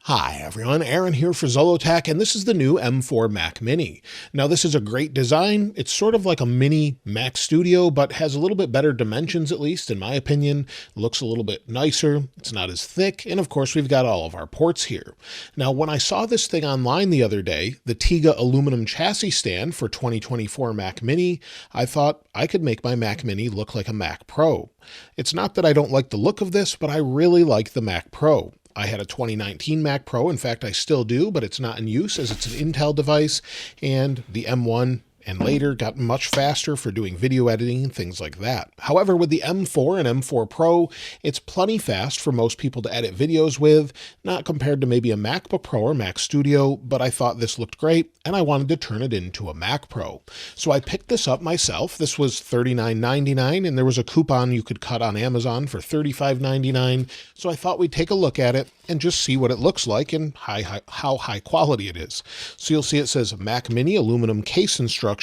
Hi everyone, Aaron here for Zollotech, and this is the new M4 Mac Mini. Now this is a great design. It's sort of like a mini Mac Studio, but has a little bit better dimensions, at least in my opinion. Looks a little bit nicer, it's not as thick, and of course we've got all of our ports here. Now when I saw this thing online the other day, the Tiga aluminum chassis stand for 2024 Mac Mini, I thought I could make my Mac Mini look like a Mac Pro. It's not that I don't like the look of this, but I really like the Mac Pro. I had a 2019 Mac Pro, in fact I still do, but it's not in use as it's an Intel device, and the M1 and later got much faster for doing video editing and things like that. However, with the M4 and M4 Pro, it's plenty fast for most people to edit videos with, not compared to maybe a MacBook Pro or Mac Studio, but I thought this looked great and I wanted to turn it into a Mac Pro. So I picked this up myself. This was $39.99 and there was a coupon you could cut on Amazon for $35.99. So I thought we'd take a look at it and just see what it looks like and how high quality it is. So you'll see it says Mac Mini aluminum case instructions,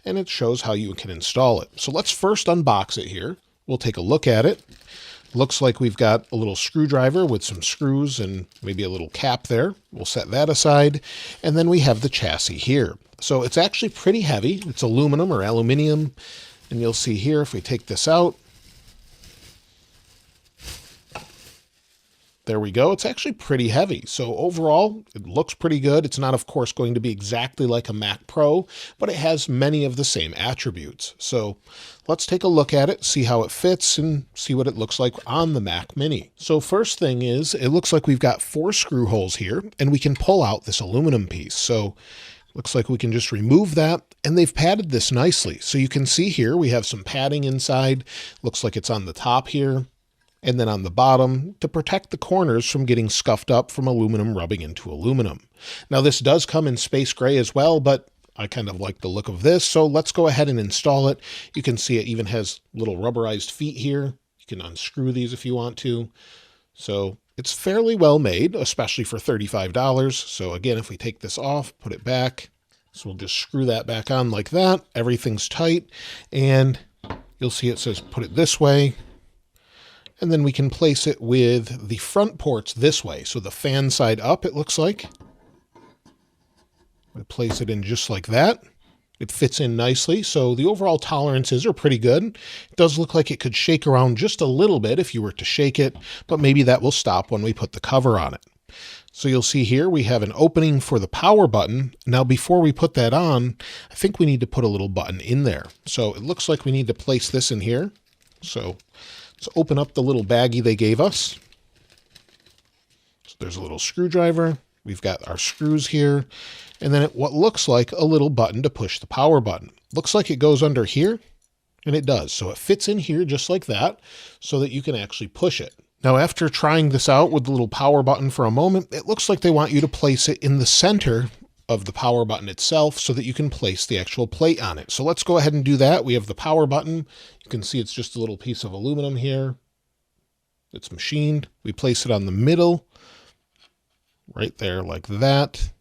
and it shows how you can install it. So let's first unbox it here. We'll take a look at it. Looks like we've got a little screwdriver with some screws and maybe a little cap there. We'll set that aside. And then we have the chassis here. So it's actually pretty heavy. It's aluminum or aluminium. And you'll see here, if we take this out, there we go. It's actually pretty heavy. So overall, it looks pretty good. It's not, of course, going to be exactly like a Mac Pro, but it has many of the same attributes. So let's take a look at it, see how it fits, and see what it looks like on the Mac Mini. So first thing is, it looks like we've got 4 screw holes here, and we can pull out this aluminum piece. So looks like we can just remove that, and they've padded this nicely. So you can see here, we have some padding inside. Looks like it's on the top here, and then on the bottom to protect the corners from getting scuffed up from aluminum rubbing into aluminum. Now this does come in space gray as well, but I kind of like the look of this, so let's go ahead and install it. You can see it even has little rubberized feet here. You can unscrew these if you want to. So it's fairly well made, especially for $35. So again, if we take this off, put it back, so we'll just screw that back on like that. Everything's tight, and you'll see it says put it this way. And then we can place it with the front ports this way. So the fan side up, it looks like. We place it in just like that. It fits in nicely. So the overall tolerances are pretty good. It does look like it could shake around just a little bit if you were to shake it, but maybe that will stop when we put the cover on it. So you'll see here we have an opening for the power button. Now before we put that on, I think we need to put a little button in there. So it looks like we need to place this in here. So let's open up the little baggie they gave us. So there's a little screwdriver. We've got our screws here. And then what looks like a little button to push the power button. Looks like it goes under here, and it does. So it fits in here just like that so that you can actually push it. Now after trying this out with the little power button for a moment, it looks like they want you to place it in the center of the power button itself so that you can place the actual plate on it. So let's go ahead and do that. We have the power button. You can see it's just a little piece of aluminum here. It's machined. We place it on the middle, right there like that.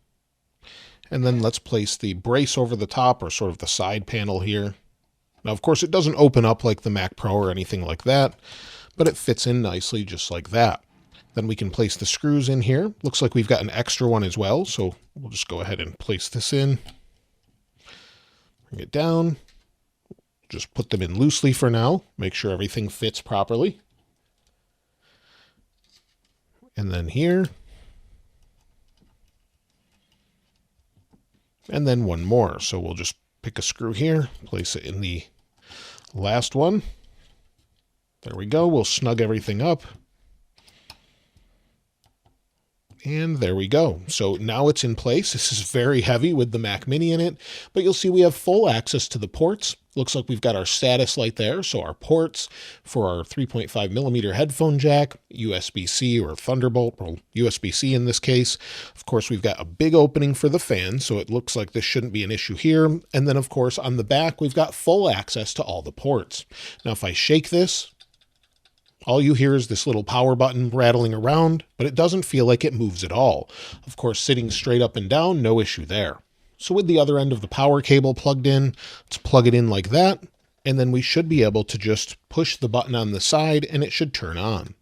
And then let's place the brace over the top, or sort of the side panel here. Now, of course, it doesn't open up like the Mac Pro or anything like that, but it fits in nicely just like that. Then we can place the screws in here. Looks like we've got an extra one as well, so we'll just go ahead and place this in. Bring it down. Just put them in loosely for now. Make sure everything fits properly. And then here. And then one more. So we'll just pick a screw here, place it in the last one. There we go. We'll snug everything up. And there we go. So now it's in place. This is very heavy with the Mac Mini in it, but you'll see we have full access to the ports. Looks like we've got our status light there. So our ports for our 3.5 millimeter headphone jack, USB-C or Thunderbolt, or USB-C in this case. Of course, we've got a big opening for the fan, so it looks like this shouldn't be an issue here. And then of course on the back, we've got full access to all the ports. Now, if I shake this, all you hear is this little power button rattling around, but it doesn't feel like it moves at all. Of course, sitting straight up and down, no issue there. So with the other end of the power cable plugged in, let's plug it in like that, and then we should be able to just push the button on the side and it should turn on.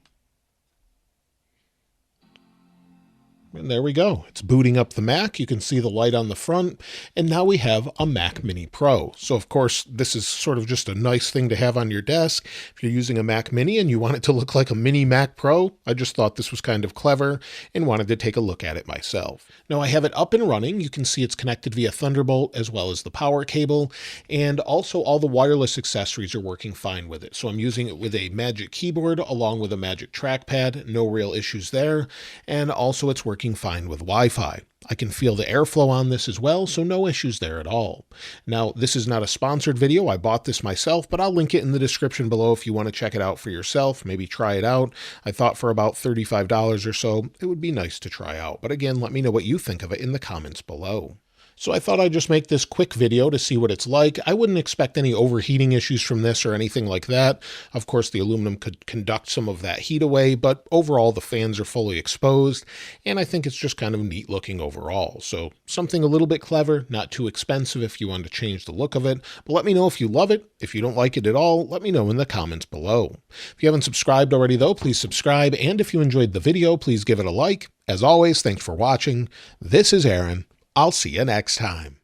And there we go. It's booting up the Mac. You can see the light on the front. And now we have a Mac Mini Pro. So of course, this is sort of just a nice thing to have on your desk. If you're using a Mac Mini and you want it to look like a mini Mac Pro, I just thought this was kind of clever and wanted to take a look at it myself. Now I have it up and running. You can see it's connected via Thunderbolt as well as the power cable. And also all the wireless accessories are working fine with it. So I'm using it with a Magic Keyboard along with a Magic Trackpad. No real issues there. And also it's working fine with Wi-Fi. I can feel the airflow on this as well, so no issues there at all. Now, this is not a sponsored video. I bought this myself, but I'll link it in the description below if you want to check it out for yourself, maybe try it out. I thought for about $35 or so, it would be nice to try out. But again, let me know what you think of it in the comments below. So I thought I'd just make this quick video to see what it's like. I wouldn't expect any overheating issues from this or anything like that. Of course, the aluminum could conduct some of that heat away, but overall the fans are fully exposed, and I think it's just kind of neat looking overall. So something a little bit clever, not too expensive if you want to change the look of it, but let me know if you love it. If you don't like it at all, let me know in the comments below. If you haven't subscribed already though, please subscribe, and if you enjoyed the video, please give it a like. As always, thanks for watching. This is Aaron. I'll see you next time.